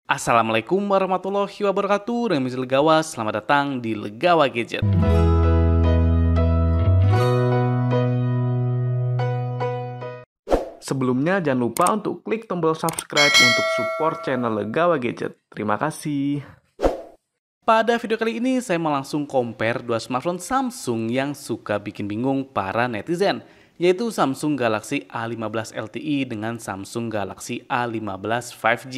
Assalamualaikum warahmatullahi wabarakatuh. Remi Legawa, selamat datang di Legawa Gadget. Sebelumnya jangan lupa untuk klik tombol subscribe untuk support channel Legawa Gadget. Terima kasih. Pada video kali ini saya mau langsung compare dua smartphone Samsung yang suka bikin bingung para netizen, yaitu Samsung Galaxy A15 LTE dengan Samsung Galaxy A15 5G.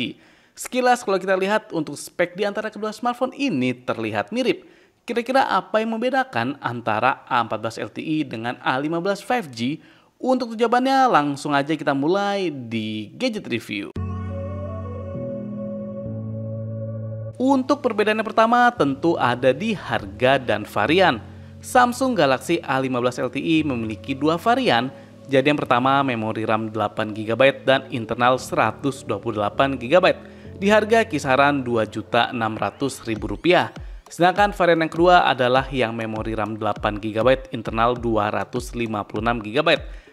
Sekilas kalau kita lihat untuk spek di antara kedua smartphone ini terlihat mirip. Kira-kira apa yang membedakan antara A14 LTE dengan A15 5G? Untuk jawabannya langsung aja kita mulai di Gadget Review. Untuk perbedaan yang pertama tentu ada di harga dan varian. Samsung Galaxy A15 LTE memiliki dua varian. Jadi yang pertama memori RAM 8GB dan internal 128GB. Di harga kisaran Rp2.600.000. Sedangkan varian yang kedua adalah yang memori RAM 8GB internal 256GB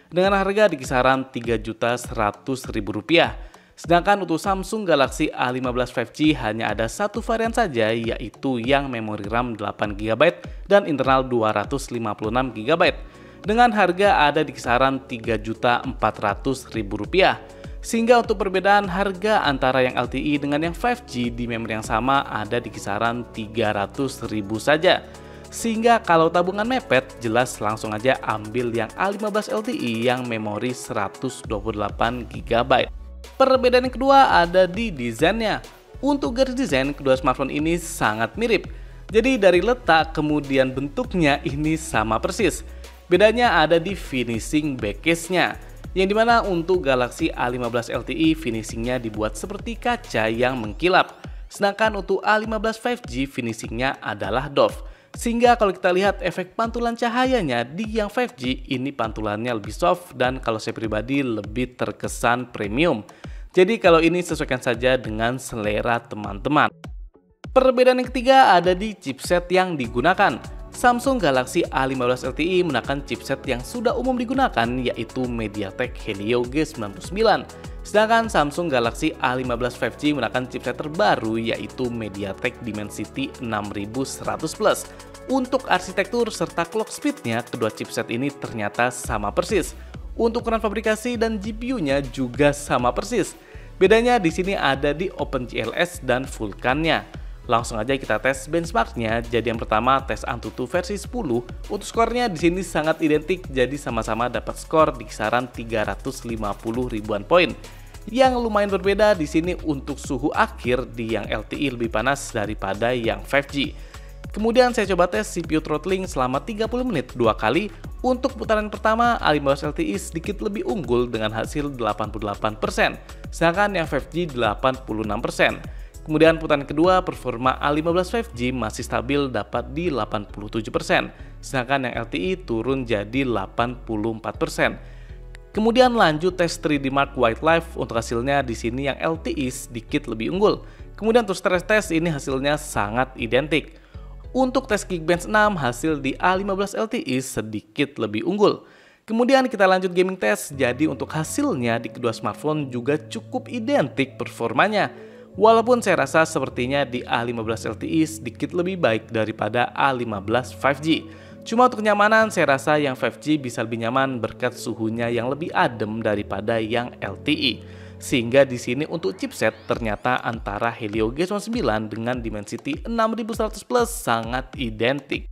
dengan harga di kisaran Rp3.100.000. Sedangkan untuk Samsung Galaxy A15 5G hanya ada satu varian saja, yaitu yang memori RAM 8GB dan internal 256GB dengan harga ada di kisaran Rp3.400.000. Sehingga untuk perbedaan harga antara yang LTE dengan yang 5G di memori yang sama ada di kisaran Rp300.000 saja. Sehingga kalau tabungan mepet, jelas langsung aja ambil yang A15 LTE yang memori 128GB. Perbedaan yang kedua ada di desainnya. Untuk garis desain kedua smartphone ini sangat mirip. Jadi dari letak kemudian bentuknya ini sama persis. Bedanya ada di finishing back case-nya. Yang dimana untuk Galaxy A15 LTE finishingnya dibuat seperti kaca yang mengkilap. Sedangkan untuk A15 5G finishingnya adalah doff. Sehingga kalau kita lihat efek pantulan cahayanya di yang 5G ini pantulannya lebih soft dan kalau saya pribadi lebih terkesan premium. Jadi kalau ini sesuaikan saja dengan selera teman-teman. Perbedaan yang ketiga ada di chipset yang digunakan. Samsung Galaxy A15 LTE menggunakan chipset yang sudah umum digunakan, yaitu MediaTek Helio G99. Sedangkan Samsung Galaxy A15 5G menggunakan chipset terbaru, yaitu MediaTek Dimensity 6100 Plus. Untuk arsitektur serta clock speed-nya, kedua chipset ini ternyata sama persis. Untuk ukuran fabrikasi dan GPU-nya juga sama persis. Bedanya di sini ada di OpenGLS dan Vulkan-nya. Langsung aja kita tes benchmarknya. Jadi yang pertama tes Antutu versi 10. Untuk skornya di sini sangat identik, jadi sama-sama dapat skor di kisaran 350 ribuan poin. Yang lumayan berbeda di sini untuk suhu akhir di yang LTE lebih panas daripada yang 5G. Kemudian saya coba tes CPU throttling selama 30 menit 2 kali. Untuk putaran pertama A15 LTE sedikit lebih unggul dengan hasil 88%, sedangkan yang 5G 86%. Kemudian putaran kedua performa A15 5G masih stabil dapat di 87%, sedangkan yang LTE turun jadi 84%. Kemudian lanjut tes 3D Mark Wildlife, untuk hasilnya di sini yang LTE sedikit lebih unggul. Kemudian untuk stress test ini hasilnya sangat identik. Untuk tes Geekbench 6 hasil di A15 LTE sedikit lebih unggul. Kemudian kita lanjut gaming test, jadi untuk hasilnya di kedua smartphone juga cukup identik performanya. Walaupun saya rasa sepertinya di A15 LTE sedikit lebih baik daripada A15 5G. Cuma untuk kenyamanan saya rasa yang 5G bisa lebih nyaman berkat suhunya yang lebih adem daripada yang LTE. Sehingga di sini untuk chipset ternyata antara Helio G99 dengan Dimensity 6100 Plus sangat identik.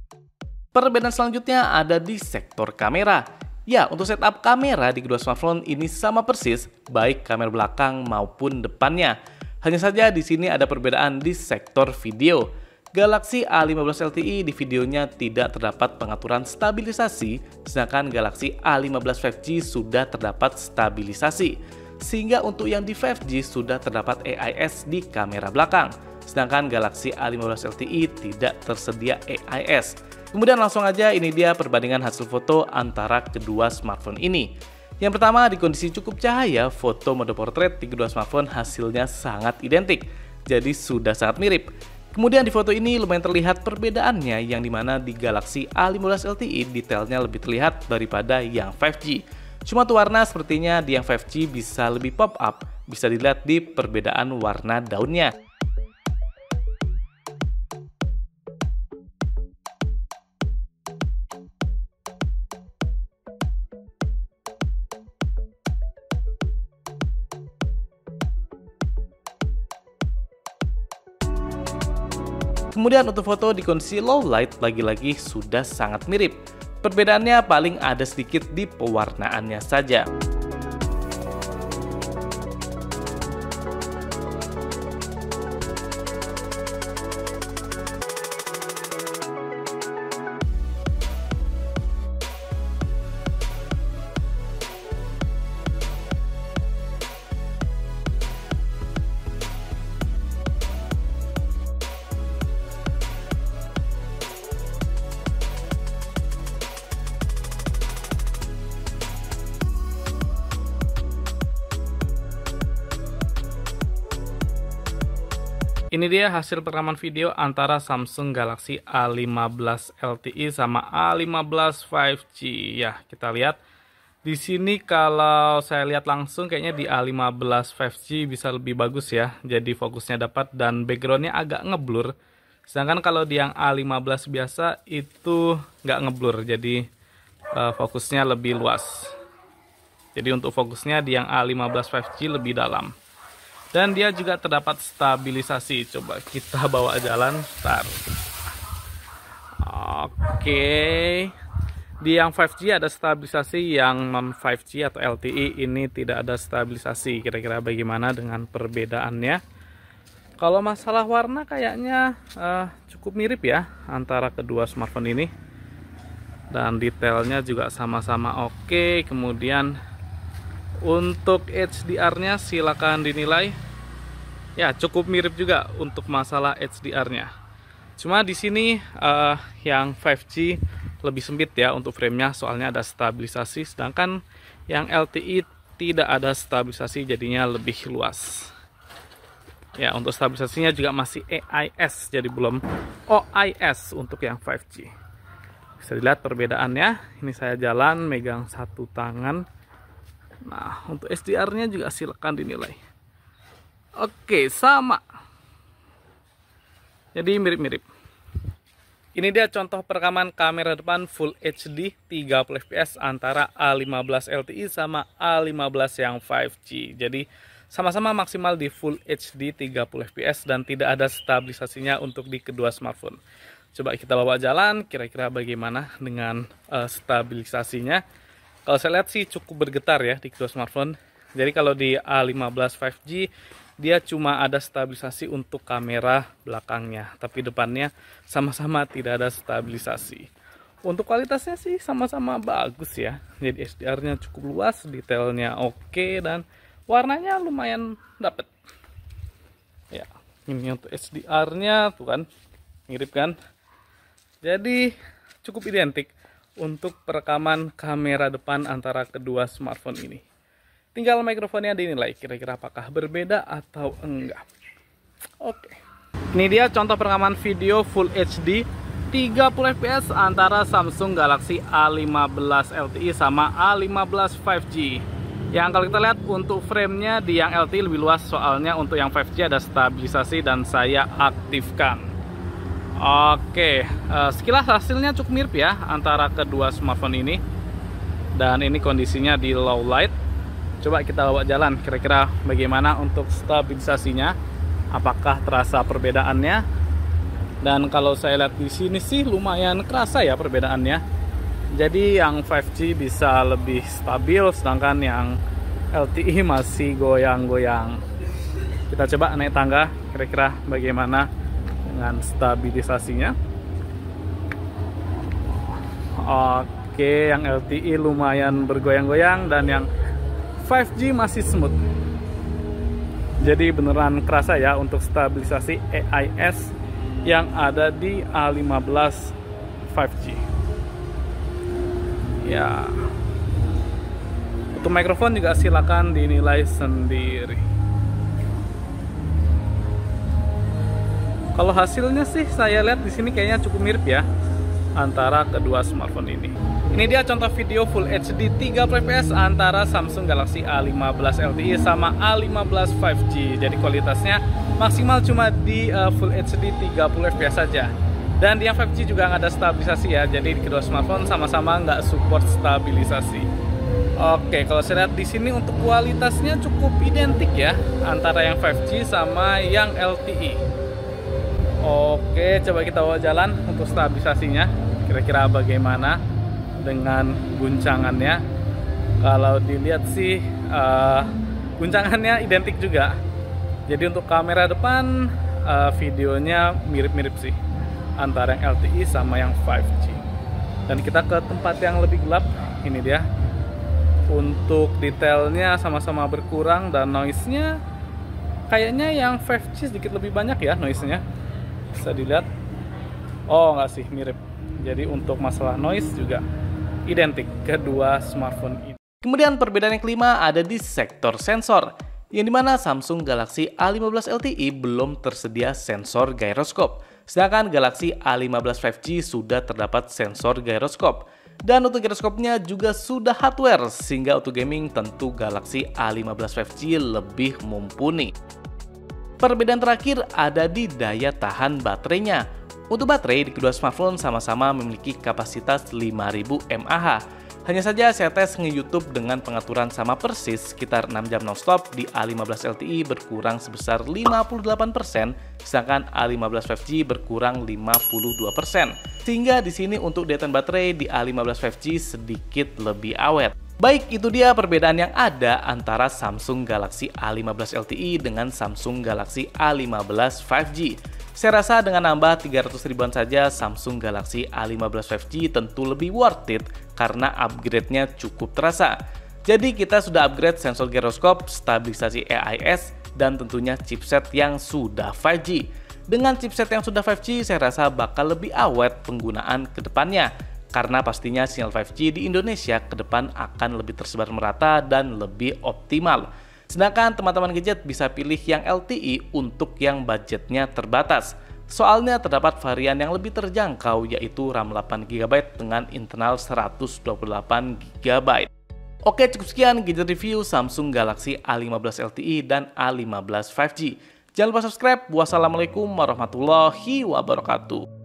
Perbedaan selanjutnya ada di sektor kamera. Ya, untuk setup kamera di kedua smartphone ini sama persis, baik kamera belakang maupun depannya. Hanya saja di sini ada perbedaan di sektor video. Galaxy A15 LTE di videonya tidak terdapat pengaturan stabilisasi, sedangkan Galaxy A15 5G sudah terdapat stabilisasi. Sehingga untuk yang di 5G sudah terdapat AIS di kamera belakang, sedangkan Galaxy A15 LTE tidak tersedia AIS. Kemudian langsung aja ini dia perbandingan hasil foto antara kedua smartphone ini. Yang pertama, di kondisi cukup cahaya, foto mode portrait di kedua smartphone hasilnya sangat identik, jadi sudah sangat mirip. Kemudian di foto ini lumayan terlihat perbedaannya, yang dimana di Galaxy A15 LTE detailnya lebih terlihat daripada yang 5G. Cuma tuh warna sepertinya di yang 5G bisa lebih pop up, bisa dilihat di perbedaan warna daunnya. Kemudian untuk foto di kondisi low light lagi-lagi sudah sangat mirip. Perbedaannya paling ada sedikit di pewarnaannya saja. Ini dia hasil perekaman video antara Samsung Galaxy A15 LTE sama A15 5G. Ya, kita lihat di sini kalau saya lihat langsung kayaknya di A15 5G bisa lebih bagus ya. Jadi fokusnya dapat dan backgroundnya agak ngeblur. Sedangkan kalau di yang A15 biasa itu nggak ngeblur, jadi fokusnya lebih luas. Jadi untuk fokusnya di yang A15 5G lebih dalam. Dan dia juga terdapat stabilisasi. Coba kita bawa jalan. Bentar. Oke. Di yang 5G ada stabilisasi, yang non 5G atau LTE ini tidak ada stabilisasi. Kira-kira bagaimana dengan perbedaannya? Kalau masalah warna kayaknya cukup mirip ya antara kedua smartphone ini. Dan detailnya juga sama-sama oke. Kemudian untuk HDR-nya silakan dinilai. Ya, cukup mirip juga untuk masalah HDR-nya. Cuma di sini yang 5G lebih sempit ya untuk framenya, soalnya ada stabilisasi. Sedangkan yang LTE tidak ada stabilisasi, jadinya lebih luas. Ya, untuk stabilisasinya juga masih AIS, jadi belum OIS untuk yang 5G. Bisa dilihat perbedaannya. Ini saya jalan megang satu tangan. Nah, untuk HDR-nya juga silakan dinilai. Oke, sama. Jadi mirip-mirip. Ini dia contoh perekaman kamera depan Full HD 30 fps antara A15 LTE sama A15 yang 5G. Jadi sama-sama maksimal di Full HD 30 fps dan tidak ada stabilisasinya untuk di kedua smartphone. Coba kita bawa jalan, kira-kira bagaimana dengan stabilisasinya. Kalau saya lihat sih cukup bergetar ya di kedua smartphone. Jadi kalau di A15 5G dia cuma ada stabilisasi untuk kamera belakangnya, tapi depannya sama-sama tidak ada stabilisasi. Untuk kualitasnya sih sama-sama bagus ya. Jadi HDR-nya cukup luas, detailnya oke, dan warnanya lumayan dapet. Ya, ini untuk HDR-nya tuh kan mirip kan. Jadi cukup identik untuk perekaman kamera depan antara kedua smartphone ini. Tinggal mikrofonnya dinilai, kira-kira apakah berbeda atau enggak. Oke. Ini dia contoh perekaman video Full HD 30 fps antara Samsung Galaxy A15 LTE sama A15 5G. Yang kalau kita lihat untuk framenya di yang LTE lebih luas, soalnya untuk yang 5G ada stabilisasi dan saya aktifkan. Oke, sekilas hasilnya cukup mirip ya antara kedua smartphone ini. Dan ini kondisinya di low light. Coba kita bawa jalan, kira-kira bagaimana untuk stabilisasinya, apakah terasa perbedaannya. Dan kalau saya lihat di sini sih lumayan kerasa ya perbedaannya. Jadi yang 5G bisa lebih stabil, sedangkan yang LTE masih goyang-goyang. Kita coba naik tangga, kira-kira bagaimana dengan stabilisasinya. Oke, yang LTE lumayan bergoyang-goyang dan yang 5G masih smooth. Jadi beneran kerasa ya untuk stabilisasi AIS yang ada di A15 5G. Ya. Untuk mikrofon juga silakan dinilai sendiri. Kalau hasilnya sih saya lihat di sini kayaknya cukup mirip ya antara kedua smartphone ini. Ini dia contoh video Full HD 30 fps antara Samsung Galaxy A15 LTE sama A15 5G. Jadi kualitasnya maksimal cuma di Full HD 30 fps saja. Dan di yang 5G juga nggak ada stabilisasi ya. Jadi di kedua smartphone sama-sama nggak support stabilisasi. Oke, kalau saya lihat di sini untuk kualitasnya cukup identik ya antara yang 5G sama yang LTE. Oke, coba kita bawa jalan untuk stabilisasinya. Kira-kira bagaimana dengan guncangannya? Kalau dilihat sih guncangannya identik juga. Jadi untuk kamera depan videonya mirip-mirip sih antara yang LTE sama yang 5G. Dan kita ke tempat yang lebih gelap. Ini dia. Untuk detailnya sama-sama berkurang dan noise-nya kayaknya yang 5G sedikit lebih banyak ya noise-nya. Bisa dilihat. Oh, enggak sih, mirip. Jadi untuk masalah noise juga identik kedua smartphone ini. Kemudian perbedaan yang kelima ada di sektor sensor, yang dimana Samsung Galaxy A15 LTE belum tersedia sensor gyroscope, sedangkan Galaxy A15 5G sudah terdapat sensor gyroscope. Dan untuk gyroscope-nya juga sudah hardware, sehingga untuk gaming tentu Galaxy A15 5G lebih mumpuni. Perbedaan terakhir ada di daya tahan baterainya. Untuk baterai di kedua smartphone sama-sama memiliki kapasitas 5000 mAh. Hanya saja saya tes nge-YouTube dengan pengaturan sama persis sekitar 6 jam nonstop di A15 LTE berkurang sebesar 58%, sedangkan A15 5G berkurang 52%. Sehingga di sini untuk daya tahan baterai di A15 5G sedikit lebih awet. Baik, itu dia perbedaan yang ada antara Samsung Galaxy A15 LTE dengan Samsung Galaxy A15 5G. Saya rasa dengan nambah 300 ribuan saja Samsung Galaxy A15 5G tentu lebih worth it karena upgrade-nya cukup terasa. Jadi kita sudah upgrade sensor gyroscope, stabilisasi AIS, dan tentunya chipset yang sudah 5G. Dengan chipset yang sudah 5G saya rasa bakal lebih awet penggunaan ke depannya. Karena pastinya sinyal 5G di Indonesia ke depan akan lebih tersebar merata dan lebih optimal. Sedangkan teman-teman gadget bisa pilih yang LTE untuk yang budgetnya terbatas. Soalnya terdapat varian yang lebih terjangkau yaitu RAM 8GB dengan internal 128GB. Oke, cukup sekian gadget review Samsung Galaxy A15 LTE dan A15 5G. Jangan lupa subscribe. Wassalamualaikum warahmatullahi wabarakatuh.